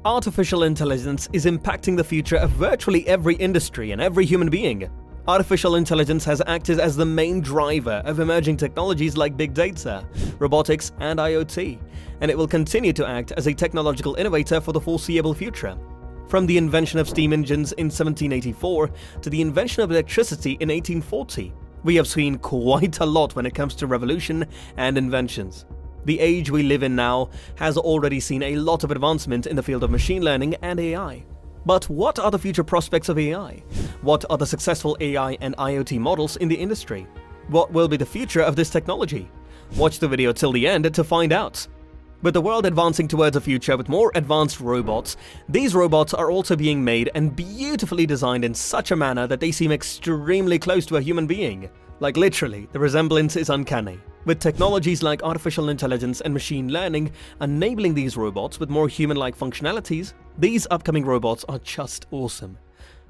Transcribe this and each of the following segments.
Artificial intelligence is impacting the future of virtually every industry and every human being. Artificial intelligence has acted as the main driver of emerging technologies like big data, robotics, and IoT, and it will continue to act as a technological innovator for the foreseeable future. From the invention of steam engines in 1784 to the invention of electricity in 1840, we have seen quite a lot when it comes to revolution and inventions. The age we live in now has already seen a lot of advancement in the field of machine learning and AI. But what are the future prospects of AI? What are the successful AI and IoT models in the industry? What will be the future of this technology? Watch the video till the end to find out. With the world advancing towards a future with more advanced robots, these robots are also being made and beautifully designed in such a manner that they seem extremely close to a human being. Like literally, the resemblance is uncanny. With technologies like artificial intelligence and machine learning enabling these robots with more human-like functionalities, these upcoming robots are just awesome.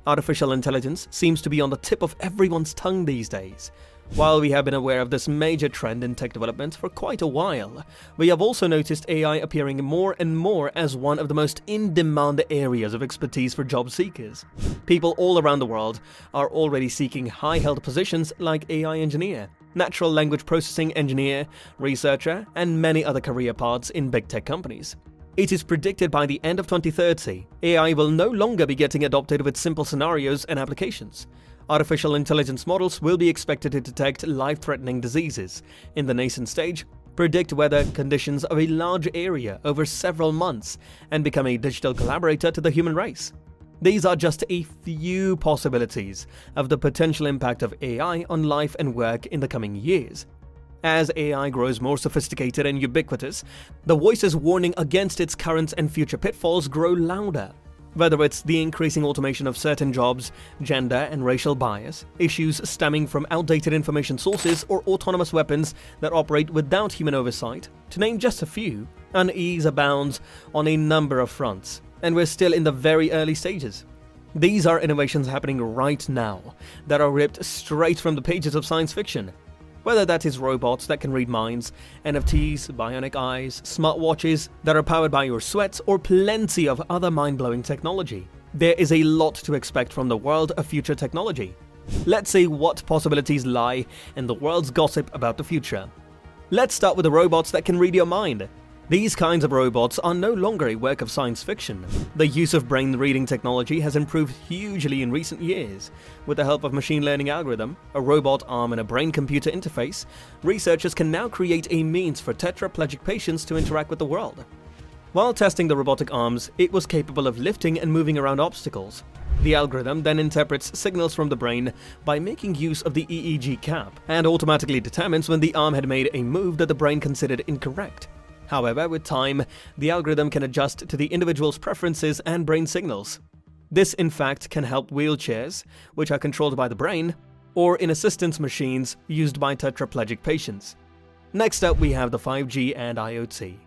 Artificial intelligence seems to be on the tip of everyone's tongue these days. While we have been aware of this major trend in tech development for quite a while, we have also noticed AI appearing more and more as one of the most in-demand areas of expertise for job seekers. People all around the world are already seeking high-held positions like AI engineer, natural language processing engineer, researcher, and many other career paths in big tech companies. It is predicted by the end of 2030, AI will no longer be getting adopted with simple scenarios and applications. Artificial intelligence models will be expected to detect life-threatening diseases in the nascent stage, predict weather conditions of a large area over several months, and become a digital collaborator to the human race. These are just a few possibilities of the potential impact of AI on life and work in the coming years. As AI grows more sophisticated and ubiquitous, the voices warning against its current and future pitfalls grow louder. Whether it's the increasing automation of certain jobs, gender and racial bias, issues stemming from outdated information sources, or autonomous weapons that operate without human oversight, to name just a few, unease abounds on a number of fronts, and we're still in the very early stages. These are innovations happening right now that are ripped straight from the pages of science fiction. Whether that is robots that can read minds, NFTs, bionic eyes, smartwatches that are powered by your sweat, or plenty of other mind-blowing technology. There is a lot to expect from the world of future technology. Let's see what possibilities lie in the world's gossip about the future. Let's start with the robots that can read your mind. These kinds of robots are no longer a work of science fiction. The use of brain-reading technology has improved hugely in recent years. With the help of machine learning algorithm, a robot arm and a brain-computer interface, researchers can now create a means for tetraplegic patients to interact with the world. While testing the robotic arms, it was capable of lifting and moving around obstacles. The algorithm then interprets signals from the brain by making use of the EEG cap, and automatically determines when the arm had made a move that the brain considered incorrect. However, with time, the algorithm can adjust to the individual's preferences and brain signals. This, in fact, can help wheelchairs, which are controlled by the brain, or in assistance machines used by tetraplegic patients. Next up, we have the 5G and IoT.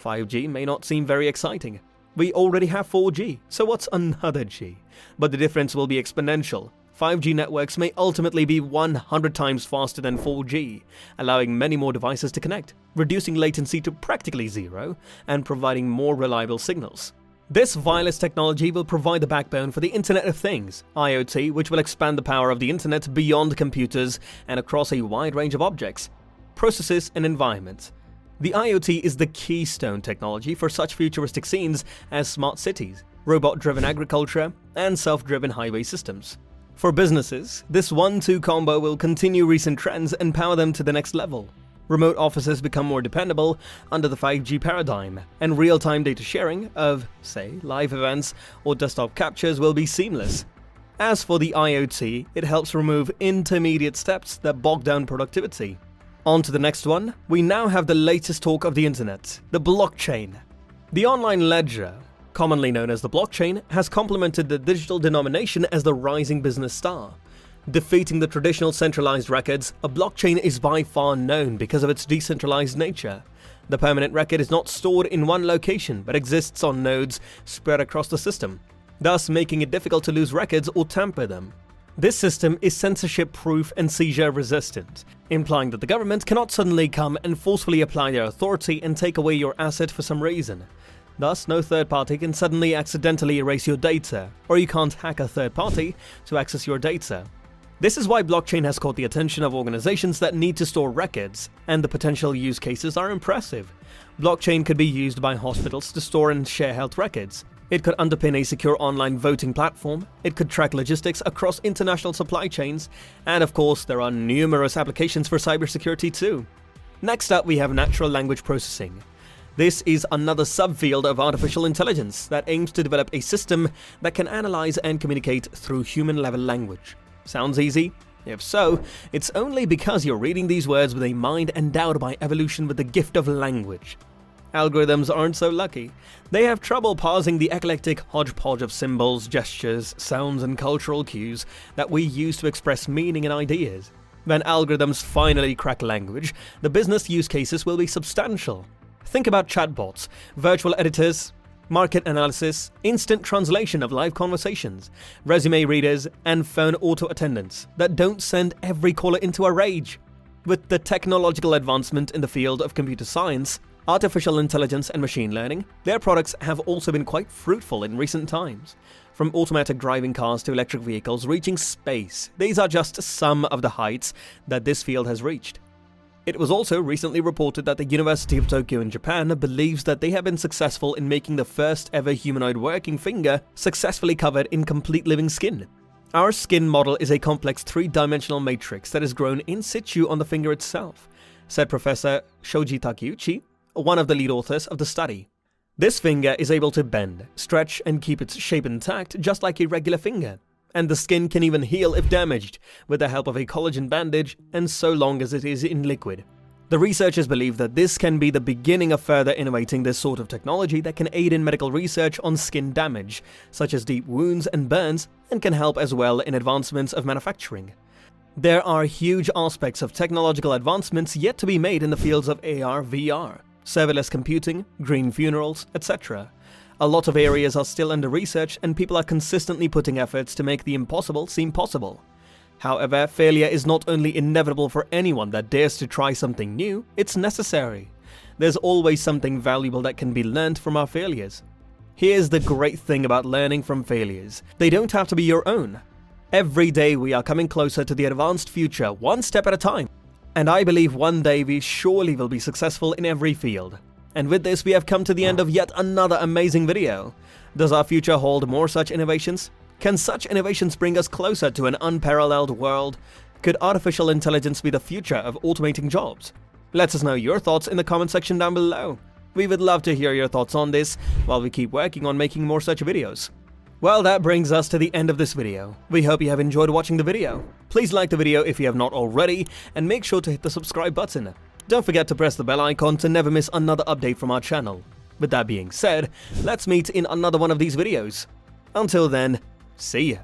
5G may not seem very exciting. We already have 4G, so what's another G? But the difference will be exponential. 5G networks may ultimately be 100 times faster than 4G, allowing many more devices to connect, reducing latency to practically zero, and providing more reliable signals. This wireless technology will provide the backbone for the Internet of Things, IoT, which will expand the power of the Internet beyond computers and across a wide range of objects, processes, and environments. The IoT is the keystone technology for such futuristic scenes as smart cities, robot-driven agriculture, and self-driven highway systems. For businesses, this 1-2 combo will continue recent trends and power them to the next level. Remote offices become more dependable under the 5G paradigm, and real-time data sharing of, say, live events or desktop captures will be seamless. As for the IoT, it helps remove intermediate steps that bog down productivity. On to the next one, we now have the latest talk of the internet, the blockchain. The online ledger, commonly known as the blockchain, has complemented the digital denomination as the rising business star. Defeating the traditional centralized records, a blockchain is by far known because of its decentralized nature. The permanent record is not stored in one location but exists on nodes spread across the system, thus making it difficult to lose records or tamper them. This system is censorship-proof and seizure-resistant, implying that the government cannot suddenly come and forcefully apply their authority and take away your asset for some reason. Thus, no third party can suddenly accidentally erase your data, or you can't hack a third party to access your data. This is why blockchain has caught the attention of organizations that need to store records, and the potential use cases are impressive. Blockchain could be used by hospitals to store and share health records. It could underpin a secure online voting platform, it could track logistics across international supply chains, and of course, there are numerous applications for cybersecurity too. Next up, we have natural language processing. This is another subfield of artificial intelligence that aims to develop a system that can analyze and communicate through human-level language. Sounds easy? If so, it's only because you're reading these words with a mind endowed by evolution with the gift of language. Algorithms aren't so lucky. They have trouble parsing the eclectic hodgepodge of symbols, gestures, sounds, and cultural cues that we use to express meaning and ideas. When algorithms finally crack language, the business use cases will be substantial. Think about chatbots, virtual editors, market analysis, instant translation of live conversations, resume readers, and phone auto-attendants that don't send every caller into a rage. With the technological advancement in the field of computer science, artificial intelligence and machine learning, their products have also been quite fruitful in recent times. From automatic driving cars to electric vehicles reaching space, these are just some of the heights that this field has reached. It was also recently reported that the University of Tokyo in Japan believes that they have been successful in making the first ever humanoid working finger successfully covered in complete living skin. Our skin model is a complex three-dimensional matrix that is grown in situ on the finger itself, said Professor Shoji Takeuchi, one of the lead authors of the study. This finger is able to bend, stretch, and keep its shape intact just like a regular finger. And the skin can even heal if damaged, with the help of a collagen bandage, and so long as it is in liquid. The researchers believe that this can be the beginning of further innovating this sort of technology that can aid in medical research on skin damage, such as deep wounds and burns, and can help as well in advancements of manufacturing. There are huge aspects of technological advancements yet to be made in the fields of AR, VR, serverless computing, green funerals, etc. A lot of areas are still under research, and people are consistently putting efforts to make the impossible seem possible. However, failure is not only inevitable for anyone that dares to try something new, it's necessary. There's always something valuable that can be learned from our failures. Here's the great thing about learning from failures. They don't have to be your own. Every day we are coming closer to the advanced future, one step at a time. And I believe one day we surely will be successful in every field. And with this, we have come to the end of yet another amazing video. Does our future hold more such innovations? Can such innovations bring us closer to an unparalleled world? Could artificial intelligence be the future of automating jobs? Let us know your thoughts in the comment section down below. We would love to hear your thoughts on this while we keep working on making more such videos. Well, that brings us to the end of this video. We hope you have enjoyed watching the video. Please like the video if you have not already, and make sure to hit the subscribe button. Don't forget to press the bell icon to never miss another update from our channel. With that being said, let's meet in another one of these videos. Until then, see ya.